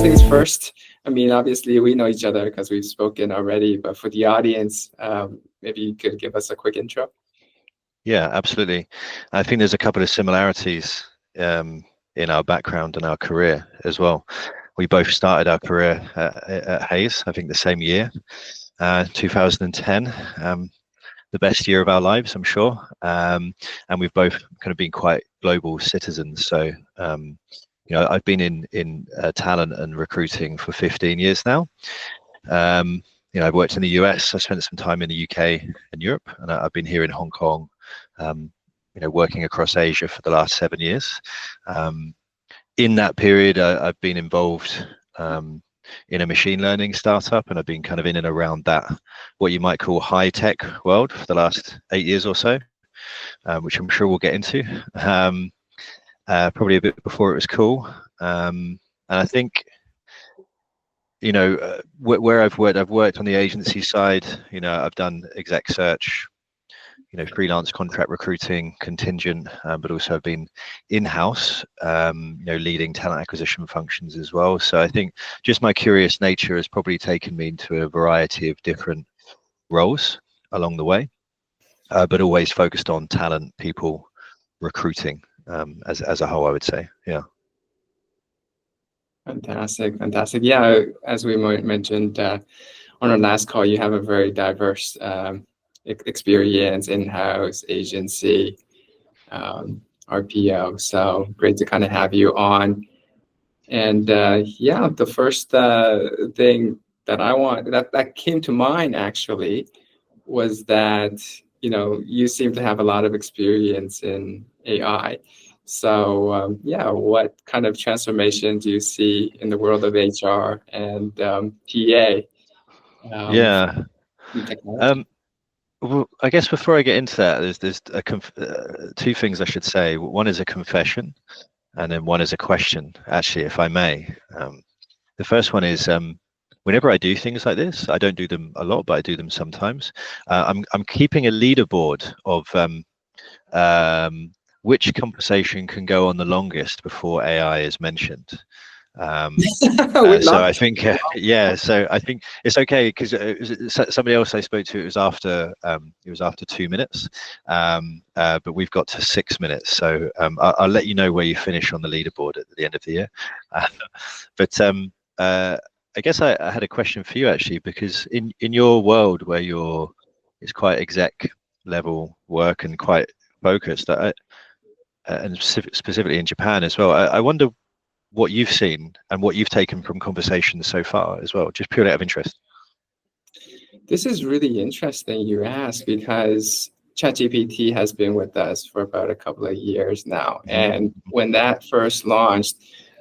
first things first. I mean, obviously we know each other because we've spoken already, but for the audience, maybe you could give us a quick intro. Yeah, absolutely. I think there's a couple of similarities in our background and our career as well. We both started our career at Hayes, I think the same year, 2010, the best year of our lives, I'm sure. And we've both kind of been quite global citizens. So, I've been in talent and recruiting for 15 years now. I've worked in the US. I spent some time in the UK and Europe, and I've been here in Hong Kong, working across Asia for the last 7 years. In that period, I've been involved in a machine learning startup, and I've been kind of in and around that, what you might call high tech world for the last 8 years or so, which I'm sure we'll get into. Probably a bit before it was cool. And I think, where I've worked on the agency side. I've done exec search, freelance contract recruiting, contingent, but also I've been in-house, leading talent acquisition functions as well. So I think just my curious nature has probably taken me into a variety of different roles along the way, but always focused on talent, people, recruiting as a whole, I would say. Yeah. Fantastic. Yeah, as we mentioned on our last call, you have a very diverse experience, in-house, agency, RPO. So great to kind of have you on. And the first thing that came to mind actually was that you seem to have a lot of experience in AI. So what kind of transformation do you see in the world of HR and PA? Well, I guess before I get into that, there's two things I should say. One is a confession, and then one is a question, actually, if I may. The first one is, whenever I do things like this, I don't do them a lot, but I do them sometimes. I'm keeping a leaderboard of which conversation can go on the longest before AI is mentioned. So I think, so I think it's okay, because somebody else I spoke to, it was after 2 minutes, but we've got to 6 minutes. So I'll let you know where you finish on the leaderboard at the end of the year. But I guess I had a question for you, actually, because in your world where it's quite exec level work and quite focused, and specifically in Japan as well, I wonder what you've seen and what you've taken from conversations so far as well, just purely out of interest. This is really interesting you ask, because ChatGPT has been with us for about a couple of years now. And when that first launched,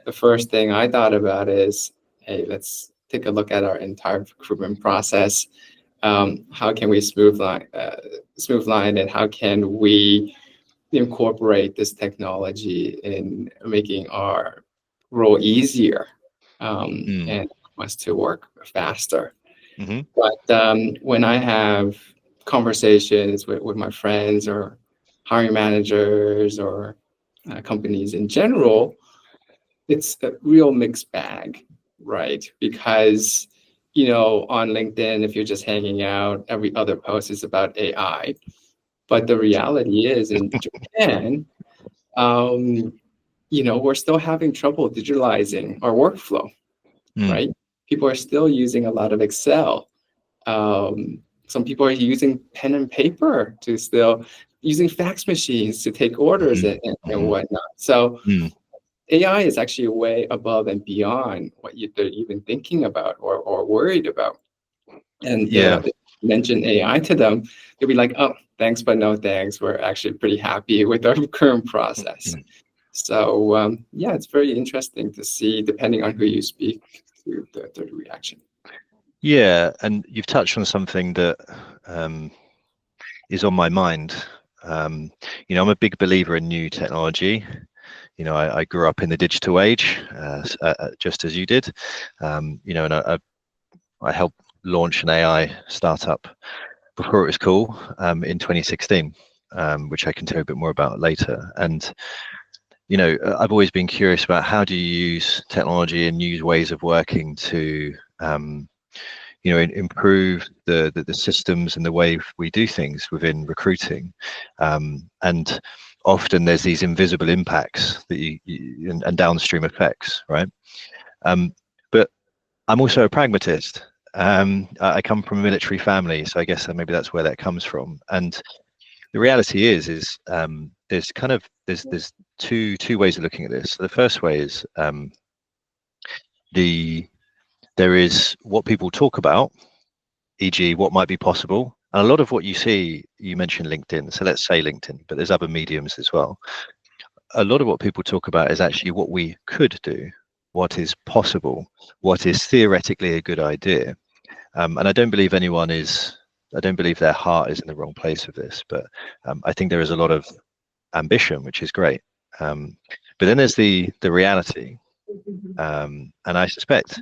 the first thing I thought about is, hey, let's take a look at our entire recruitment process. How can we smooth line, and how can we incorporate this technology in making our role easier and us to work faster. But when I have conversations with my friends or hiring managers or companies in general, it's a real mixed bag, right? Because on LinkedIn, if you're just hanging out, every other post is about AI. But the reality is, in Japan, we're still having trouble digitalizing our workflow, right? People are still using a lot of Excel. Some people are using pen and paper to still using fax machines to take orders and whatnot. So AI is actually way above and beyond what they're even thinking about or worried about. And if you mention AI to them, they'll be like, oh, thanks, but no thanks. We're actually pretty happy with our current process. So it's very interesting to see, depending on who you speak to, the reaction. Yeah, and you've touched on something that is on my mind. I'm a big believer in new technology. I grew up in the digital age, just as you did. And I helped launch an AI startup before it was cool in 2016, which I can tell you a bit more about later. And I've always been curious about how do you use technology and new ways of working to improve the systems and the way we do things within recruiting, and often there's these invisible impacts that and downstream effects, right? But I'm also a pragmatist. I come from a military family, so I guess maybe that's where that comes from. And the reality is there's two ways of looking at this. So the first way is there is what people talk about, e.g., what might be possible. And a lot of what you see, you mentioned LinkedIn, so let's say LinkedIn, but there's other mediums as well. A lot of what people talk about is actually what we could do, what is possible, what is theoretically a good idea. And I don't believe their heart is in the wrong place with this, but I think there is a lot of ambition, which is great. But then there's the reality. And I suspect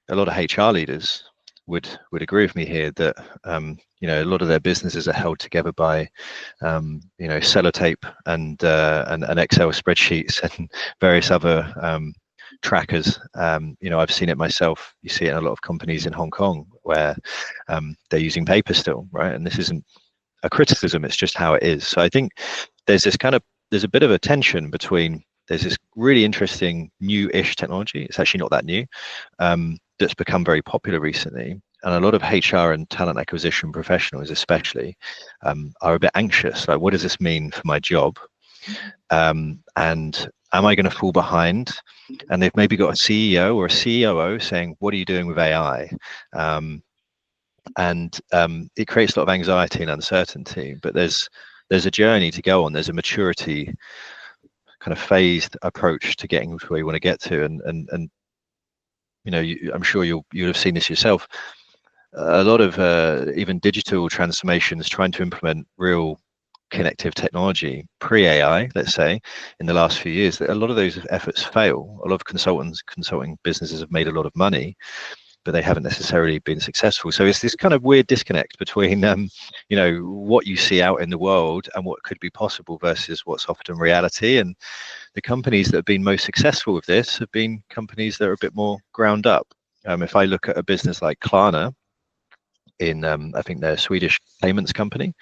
a lot of HR leaders would agree with me here that a lot of their businesses are held together by sellotape and Excel spreadsheets and various other trackers. I've seen it myself. You see it in a lot of companies in Hong Kong where they're using paper still, right? And this isn't a criticism, it's just how it is. So I think there's a bit of a tension between, there's this really interesting new-ish technology, it's actually not that new, that's become very popular recently. And a lot of HR and talent acquisition professionals especially are a bit anxious, like, what does this mean for my job? And am I going to fall behind? And they've maybe got a CEO or a COO saying, what are you doing with AI? It creates a lot of anxiety and uncertainty, but there's a journey to go on. There's a maturity kind of phased approach to getting to where you want to get to. And I'm sure you'll have seen this yourself. A lot of even digital transformations trying to implement real connective technology pre-AI, let's say, in the last few years, a lot of those efforts fail. A lot of consulting businesses have made a lot of money, but they haven't necessarily been successful. So it's this kind of weird disconnect between what you see out in the world and what could be possible versus what's often reality. And the companies that have been most successful with this have been companies that are a bit more ground up. If I look at a business like Klarna, I think they're a Swedish payments company,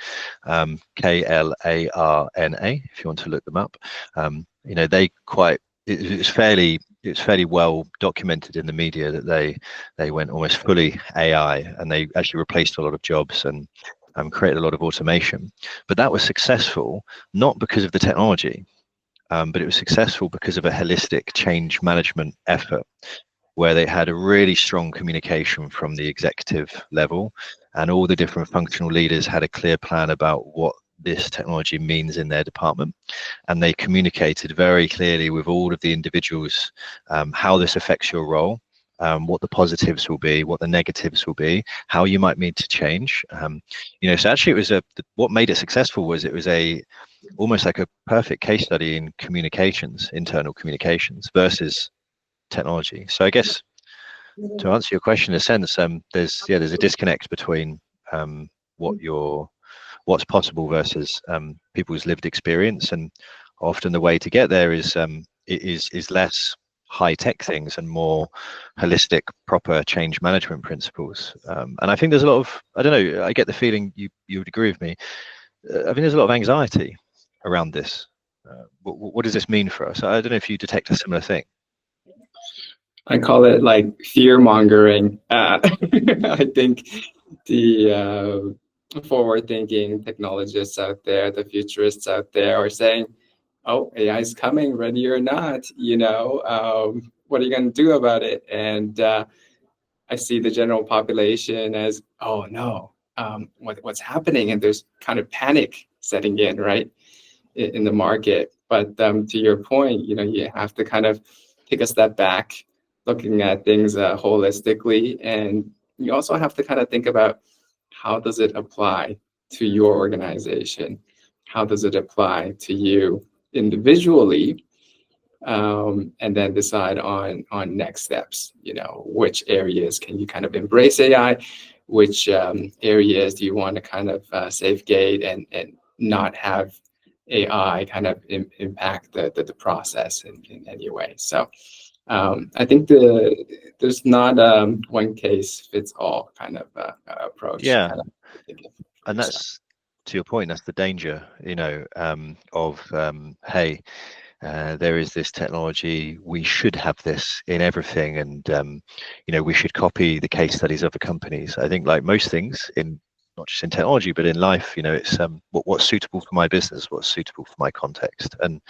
Klarna, if you want to look them up. It's fairly well documented in the media that they went almost fully AI, and they actually replaced a lot of jobs and created a lot of automation. But that was successful not because of the technology, but it was successful because of a holistic change management effort, where they had a really strong communication from the executive level, and all the different functional leaders had a clear plan about what this technology means in their department. And they communicated very clearly with all of the individuals how this affects your role, what the positives will be, what the negatives will be, how you might need to change. So actually it was what made it successful was it was almost like a perfect case study in communications, internal communications versus technology. So I guess to answer your question in a sense, there's a disconnect between what's possible versus people's lived experience, and often the way to get there is less high-tech things and more holistic, proper change management principles. And I think there's a lot of, I don't know, I get the feeling you would agree with me. I think there's a lot of anxiety around this. What does this mean for us? I don't know if you detect a similar thing. I call it like fear mongering. I think the forward-thinking technologists out there, the futurists out there, are saying, "Oh, AI is coming, ready or not. What are you going to do about it?" And I see the general population as, "Oh no, what's happening?" And there's kind of panic setting in, right, in the market. But to your point, you have to kind of take a step back, looking at things holistically, and you also have to kind of think about, how does it apply to your organization? How does it apply to you individually? And then decide on next steps. Which areas can you kind of embrace AI? Which areas do you want to kind of safeguard and not have AI kind of impact the process in any way. So I think there's not one case fits all kind of approach. Yeah, Kind of, and that's to your point. That's the danger, of hey, there is this technology. We should have this in everything, and we should copy the case studies of the companies. I think, like most things in not just in technology, but in life, it's what's suitable for my business, what's suitable for my context, and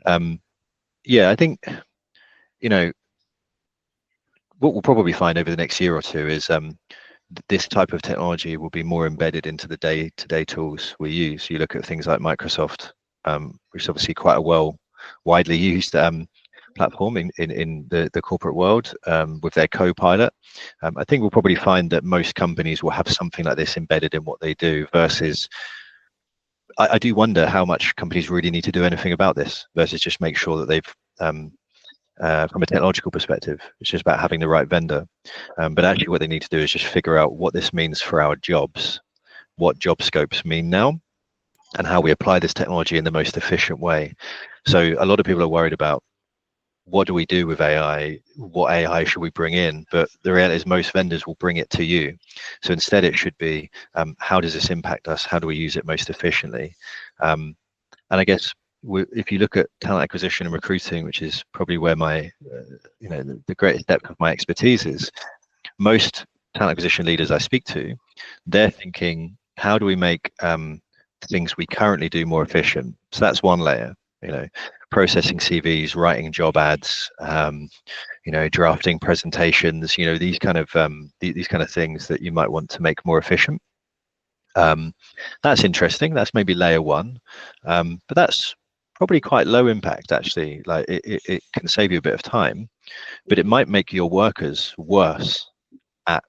I think what we'll probably find over the next year or two is this type of technology will be more embedded into the day-to-day tools we use. You look at things like Microsoft, which is obviously quite a widely used platform in the corporate world with their Copilot. I think we'll probably find that most companies will have something like this embedded in what they do versus I do wonder how much companies really need to do anything about this versus just make sure that they've from a technological perspective, it's just about having the right vendor. But actually what they need to do is just figure out what this means for our jobs, what job scopes mean now, and how we apply this technology in the most efficient way. So a lot of people are worried about what do we do with AI? What AI should we bring in? But the reality is most vendors will bring it to you. So instead it should be, how does this impact us? How do we use it most efficiently? And I guess if you look at talent acquisition and recruiting, which is probably where my, the greatest depth of my expertise is, most talent acquisition leaders I speak to, they're thinking, how do we make things we currently do more efficient? So that's one layer, processing CVs, writing job ads, drafting presentations, these kind of things that you might want to make more efficient. That's interesting. That's maybe layer one, but that's probably quite low impact actually. Like it can save you a bit of time, but it might make your workers worse at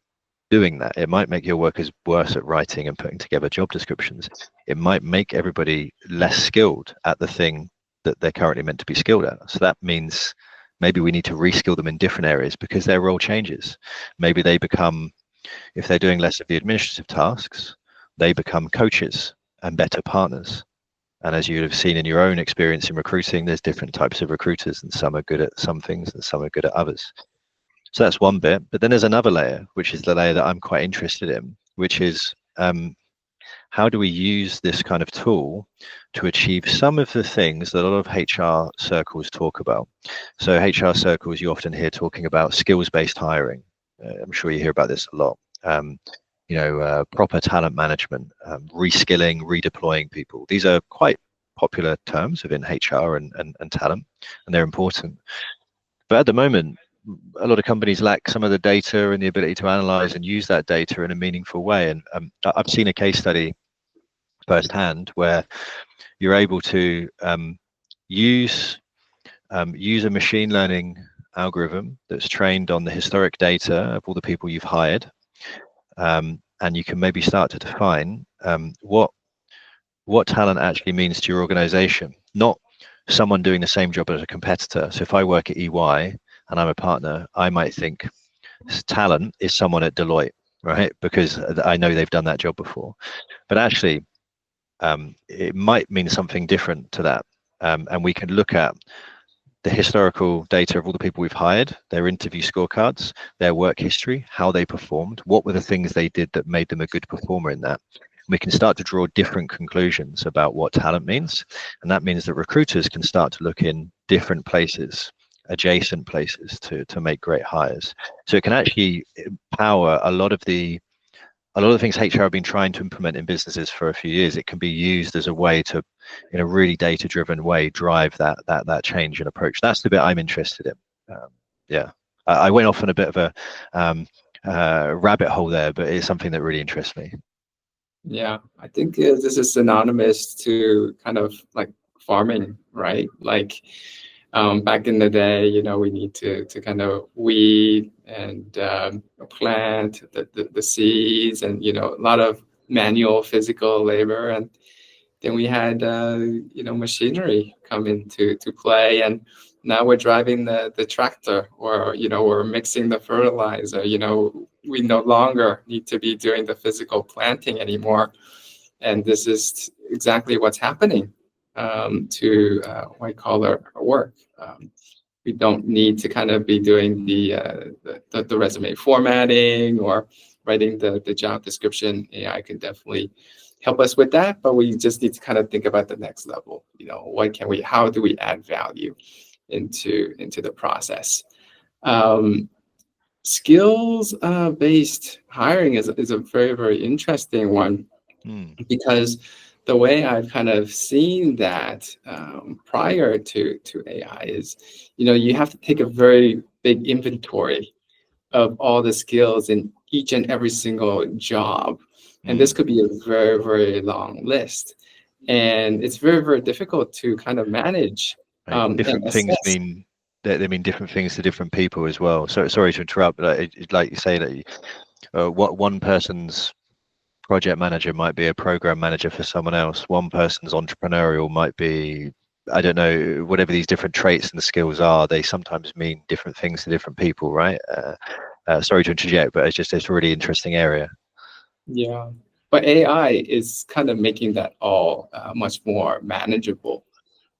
doing that. It might make your workers worse at writing and putting together job descriptions. It might make everybody less skilled at the thing that they're currently meant to be skilled at. So that means maybe we need to reskill them in different areas because their role changes. Maybe they become, if they're doing less of the administrative tasks, they become coaches and better partners. And as you have seen in your own experience in recruiting, there's different types of recruiters, and some are good at some things and some are good at others. So that's one bit. But then there's another layer, which is the layer that I'm quite interested in, which is how do we use this kind of tool to achieve some of the things that a lot of HR circles talk about. So HR circles, you often hear talking about skills-based hiring. I'm sure you hear about this a lot. Proper talent management, reskilling, redeploying people. These are quite popular terms within HR and talent, and they're important. But at the moment, a lot of companies lack some of the data and the ability to analyze and use that data in a meaningful way. And I've seen a case study firsthand where you're able to use a machine learning algorithm that's trained on the historic data of all the people you've hired. And you can maybe start to define what talent actually means to your organization, not someone doing the same job as a competitor. So if I work at EY and I'm a partner, I might think talent is someone at Deloitte, right? Because I know they've done that job before. But actually, it might mean something different to that. And we can look at the historical data of all the people we've hired, their interview scorecards, their work history, how they performed, what were the things they did that made them a good performer in that. We can start to draw different conclusions about what talent means. And that means that recruiters can start to look in different places, adjacent places to make great hires. So it can actually empower a lot of the things HR have been trying to implement in businesses for a few years. It can be used as a way to, in a really data-driven way, drive that change and approach. That's the bit I'm interested in. I went off on a bit of a rabbit hole there, but it's something that really interests me. Yeah, I think this is synonymous to kind of like farming, right? Like back in the day, we need to kind of weed and plant the seeds, and a lot of manual physical labor, and then we had machinery come into play, and now we're driving the tractor, or we're mixing the fertilizer. We no longer need to be doing the physical planting anymore, and this is exactly what's happening. to white collar work. We don't need to kind of be doing the resume formatting or writing the job description. AI can definitely help us with that, but we just need to kind of think about the next level. How do we add value into the process? Skills based hiring is a very, very interesting one, because the way I've kind of seen that prior to AI is, you have to take a very big inventory of all the skills in each and every single job. And this could be a very, very long list. And it's very, very difficult to kind of manage and Different things assess. mean they mean different things to different people as well. So sorry to interrupt, but like you say that what one person's project manager might be a program manager for someone else. One person's entrepreneurial might be, I don't know, whatever these different traits and skills are, they sometimes mean different things to different people, right? Sorry to interject, but it's a really interesting area. Yeah. But AI is kind of making that all much more manageable.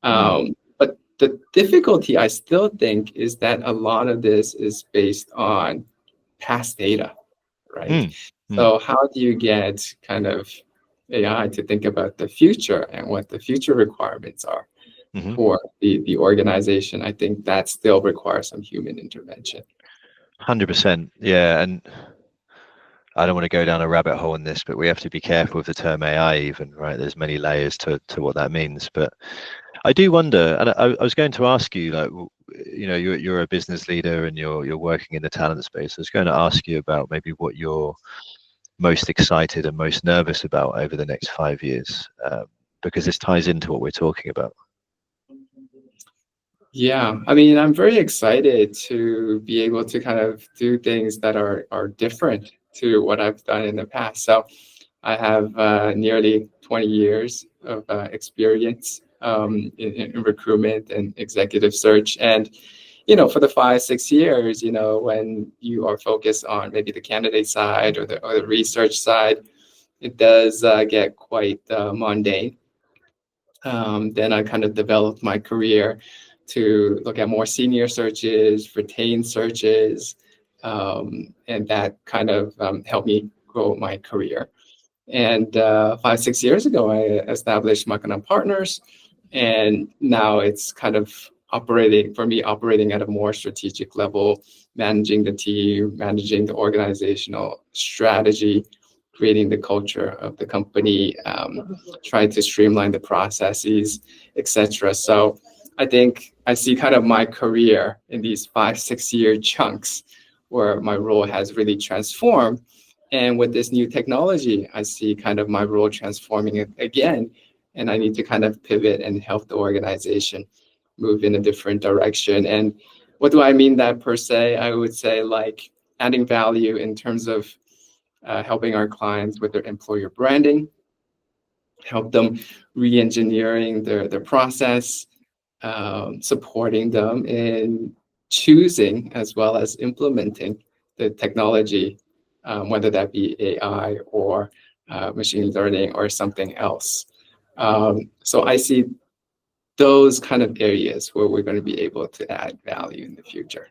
But the difficulty, I still think, is that a lot of this is based on past data, right? So how do you get kind of AI to think about the future and what the future requirements are for the organization? I think that still requires some human intervention. 100%. Yeah. And I don't want to go down a rabbit hole in this, but we have to be careful with the term AI even, right? There's many layers to what that means. But I do wonder, and I was going to ask you, like, you're a business leader and you're working in the talent space. I was going to ask you about maybe what you're most excited and most nervous about over the next 5 years, because this ties into what we're talking about. Yeah, I mean, I'm very excited to be able to kind of do things that are different to what I've done in the past. So I have nearly 20 years of experience in recruitment and executive search. And, for the 5, 6 years, when you are focused on maybe the candidate side or the research side, it does get quite mundane. Then I kind of developed my career to look at more senior searches, retained searches, and that kind of helped me grow my career. And 5, 6 years ago, I established Makana Partners, and now it's kind of operating at a more strategic level, managing the team, managing the organizational strategy, creating the culture of the company, trying to streamline the processes, etc. So I think I see kind of my career in these 5, 6 year chunks where my role has really transformed. And with this new technology, I see kind of my role transforming it again. And I need to kind of pivot and help the organization move in a different direction. And what do I mean that per se? I would say like adding value in terms of helping our clients with their employer branding, help them re-engineering their process, supporting them in choosing as well as implementing the technology, whether that be AI or machine learning or something else. So I see those kind of areas where we're going to be able to add value in the future.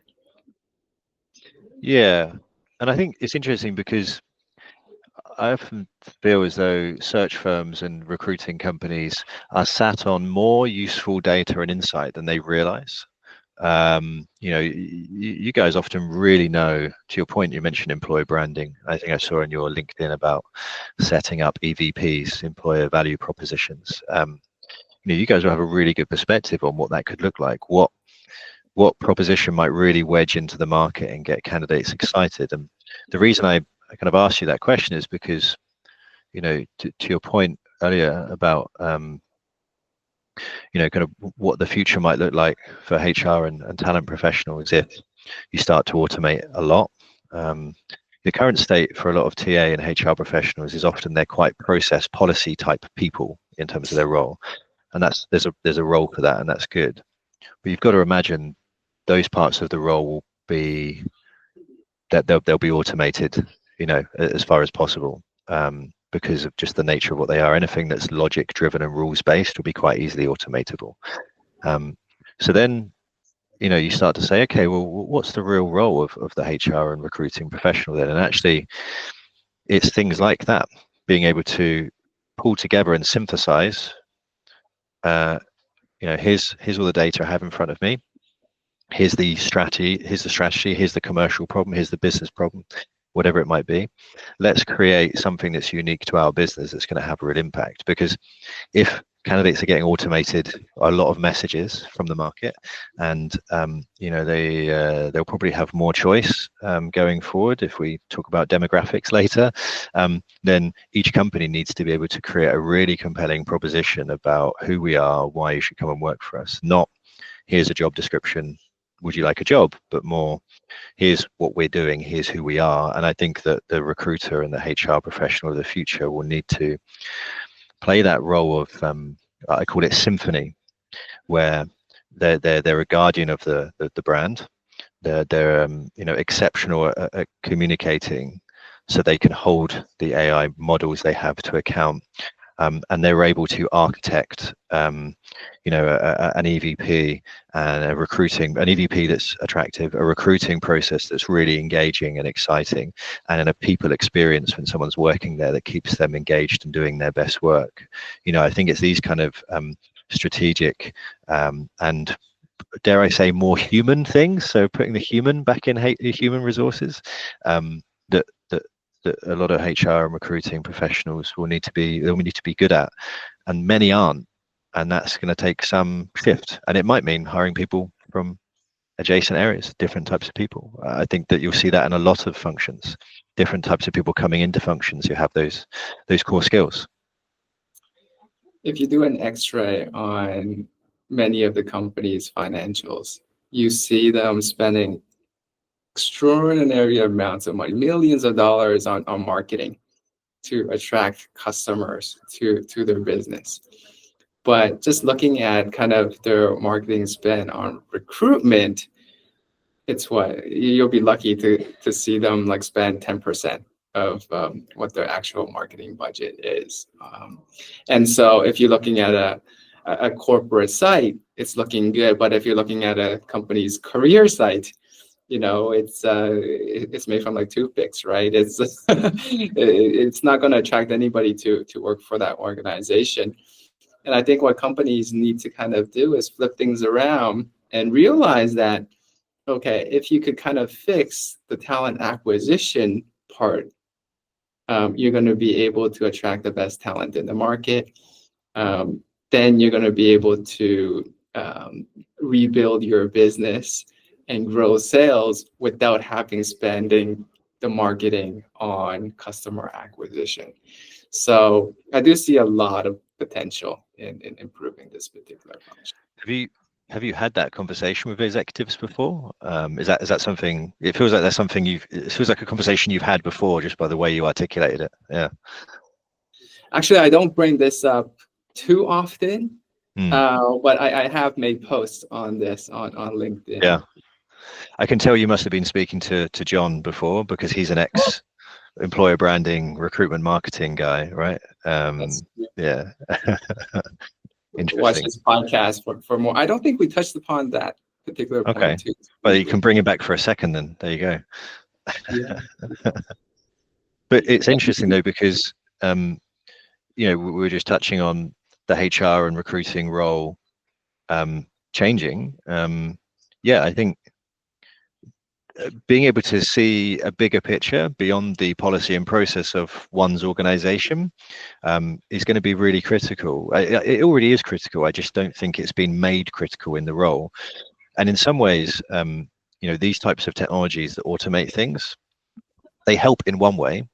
Yeah. And I think it's interesting because I often feel as though search firms and recruiting companies are sat on more useful data and insight than they realize. You guys often really know, to your point, you mentioned employer branding. I think I saw on your LinkedIn about setting up EVPs, employer value propositions. You guys will have a really good perspective on what that could look like, what proposition might really wedge into the market and get candidates excited. And the reason I kind of asked you that question is because, to your point earlier about, kind of what the future might look like for HR and talent professionals if you start to automate a lot. The current state for a lot of TA and HR professionals is often they're quite process policy type people in terms of their role, and there's a role for that, and that's good. But you've got to imagine those parts of the role will be that they'll be automated, as far as possible, because of just the nature of what they are. Anything that's logic driven and rules based will be quite easily automatable. So then, you start to say, okay, well, what's the real role of the HR and recruiting professional then? And actually, it's things like that, being able to pull together and synthesize. Here's all the data I have in front of me. Here's the strategy. Here's the commercial problem. Here's the business problem, whatever it might be. Let's create something that's unique to our business that's going to have a real impact. Because if candidates are getting automated a lot of messages from the market, and they'll probably have more choice going forward. If we talk about demographics later, then each company needs to be able to create a really compelling proposition about who we are, why you should come and work for us. Not here's a job description, would you like a job? But more, here's what we're doing, here's who we are. And I think that the recruiter and the HR professional of the future will need to play that role of I call it symphony, where they're a guardian of the brand. They're exceptional at communicating, so they can hold the AI models they have to account, and they're able to architect an EVP and an EVP that's attractive, a recruiting process that's really engaging and exciting, and a people experience when someone's working there that keeps them engaged and doing their best work. I think it's these kind of strategic and, dare I say, more human things. So putting the human back in human resources, that a lot of HR and recruiting professionals will need to be good at, and many aren't. And that's going to take some shift, and it might mean hiring people from adjacent areas, different types of people. I think that you'll see that in a lot of functions, different types of people coming into functions who have those core skills. If you do an X-ray on many of the company's financials, you see them spending extraordinary amounts of money, millions of dollars on marketing to attract customers to their business. But just looking at kind of their marketing spend on recruitment, it's what you'll be lucky to see them like spend 10% of what their actual marketing budget is. And so if you're looking at a corporate site, it's looking good. But if you're looking at a company's career site, it's made from like toothpicks, right? It's not going to attract anybody to work for that organization. And I think what companies need to kind of do is flip things around and realize that, okay, if you could kind of fix the talent acquisition part, you're going to be able to attract the best talent in the market. Then you're going to be able to rebuild your business and grow sales without spending the marketing on customer acquisition. So I do see a lot of potential in improving this particular function. Have you had that conversation with executives before? Is that something? It feels like that's something it feels like a conversation you've had before, just by the way you articulated it. Yeah. Actually, I don't bring this up too often, but I have made posts on this on LinkedIn. Yeah, I can tell you must have been speaking to John before, because he's an ex-employer branding, recruitment, marketing guy, right? Yeah. Watch this podcast for more. I don't think we touched upon that particular point too. Well, you can bring it back for a second then. There you go. Yeah. But it's interesting though, because we were just touching on the HR and recruiting role changing. I think being able to see a bigger picture beyond the policy and process of one's organization is going to be really critical. It already is critical. I just don't think it's been made critical in the role. And in some ways, these types of technologies that automate things, they help in one way,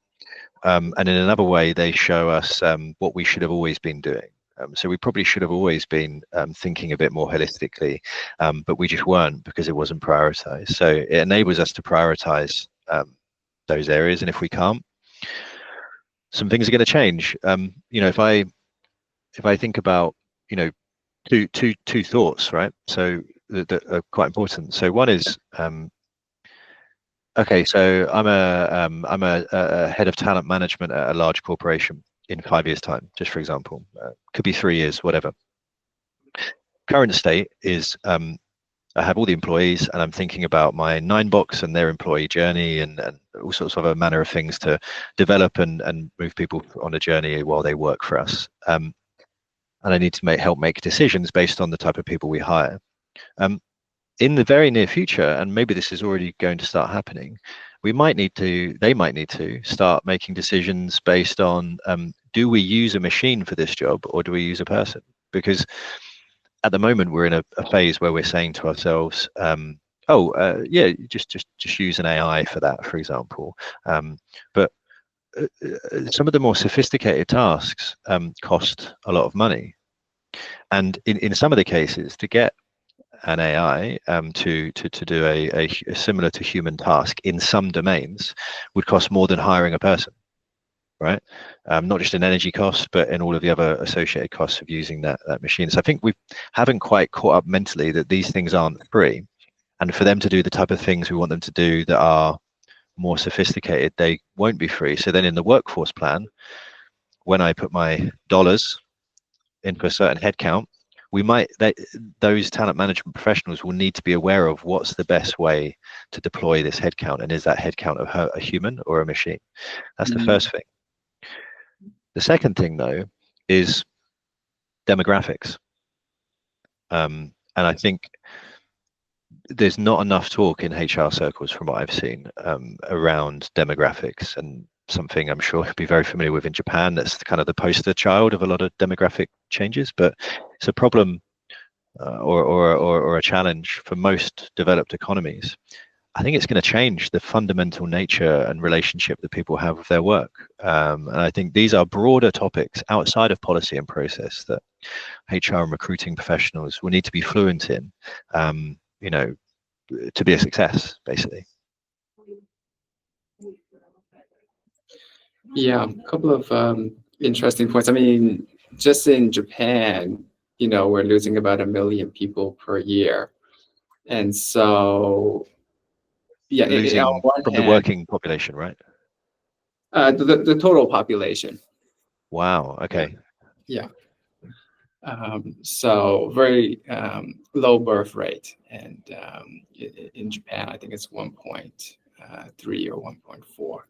and in another way, they show us what we should have always been doing. So we probably should have always been thinking a bit more holistically, but we just weren't, because it wasn't prioritized. So it enables us to prioritize those areas, and if we can't, some things are going to change. If I think about two thoughts, right? So that are quite important. So one is okay. So I'm a head of talent management at a large corporation. in 5 years' time, just for example. Could be 3 years, whatever. Current state is I have all the employees, and I'm thinking about my 9box and their employee journey, and all sorts of a manner of things to develop and move people on a journey while they work for us. And I need to help make decisions based on the type of people we hire. In the very near future, and maybe this is already going to start happening, they might need to start making decisions based on, do we use a machine for this job, or do we use a person? Because at the moment we're in a phase where we're saying to ourselves, yeah, just use an AI for that, for example. But some of the more sophisticated tasks cost a lot of money, and in some of the cases, to get an AI to do a similar to human task in some domains would cost more than hiring a person, right? Not just in energy costs, but in all of the other associated costs of using that machine. So I think we haven't quite caught up mentally that these things aren't free, and for them to do the type of things we want them to do that are more sophisticated, they won't be free. So then in the workforce plan, when I put my dollars into a certain headcount, those talent management professionals will need to be aware of what's the best way to deploy this headcount, and is that headcount a human or a machine? That's the first thing. The second thing, though, is demographics, and I think there's not enough talk in HR circles, from what I've seen, around demographics, and something I'm sure you'll be very familiar with in Japan. That's kind of the poster child of a lot of demographic changes, but it's a problem or a challenge for most developed economies. I think it's going to change the fundamental nature and relationship that people have with their work. And I think these are broader topics outside of policy and process that HR and recruiting professionals will need to be fluent in, to be a success, basically. Yeah, a couple of interesting points. I mean, just in Japan, we're losing about 1 million people per year. And so, yeah, losing on one from hand, the working population, right? The total population. Wow. Okay. Yeah. So very low birth rate, and in Japan, I think it's 1.3 or 1.4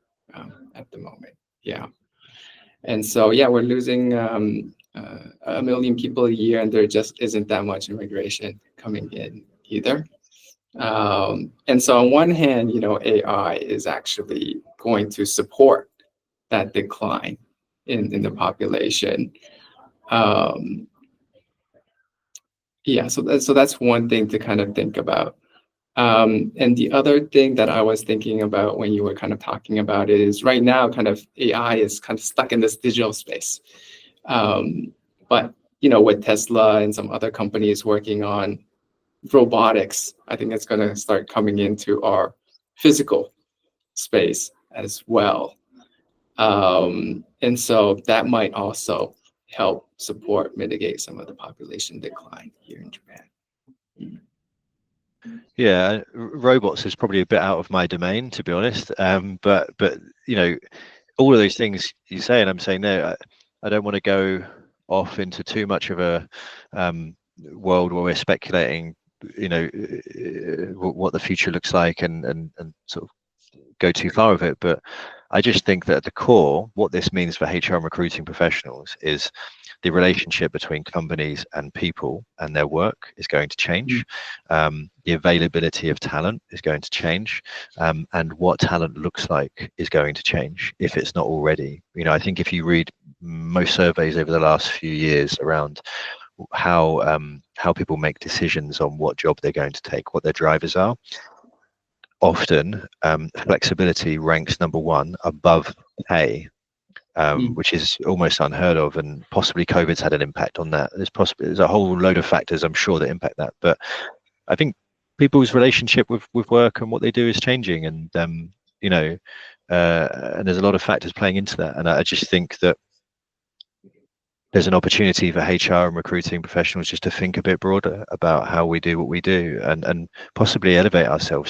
at the moment. Yeah. And so, yeah, we're losing 1 million people a year, and there just isn't that much immigration coming in either. And so on one hand, AI is actually going to support that decline in the population. Yeah, so that's one thing to kind of think about. And the other thing that I was thinking about when you were kind of talking about it is, right now, kind of AI is kind of stuck in this digital space. But, with Tesla and some other companies working on robotics, I think it's going to start coming into our physical space as well. And so that might also help mitigate some of the population decline here in Japan. Yeah, robots is probably a bit out of my domain, to be honest. But all of those things you say, and I'm saying no, I don't want to go off into too much of a world where we're speculating, what the future looks like, and sort of go too far with it. But I just think that at the core, what this means for HR and recruiting professionals is the relationship between companies and people and their work is going to change. The availability of talent is going to change, and what talent looks like is going to change, if it's not already. I think if you read most surveys over the last few years around how people make decisions on what job they're going to take, what their drivers are, often flexibility ranks number one above pay, which is almost unheard of, and possibly COVID's had an impact on that. There's a whole load of factors, I'm sure, that impact that. But I think people's relationship with work and what they do is changing, and and there's a lot of factors playing into that. And I just think that there's an opportunity for HR and recruiting professionals just to think a bit broader about how we do what we do, and possibly elevate ourselves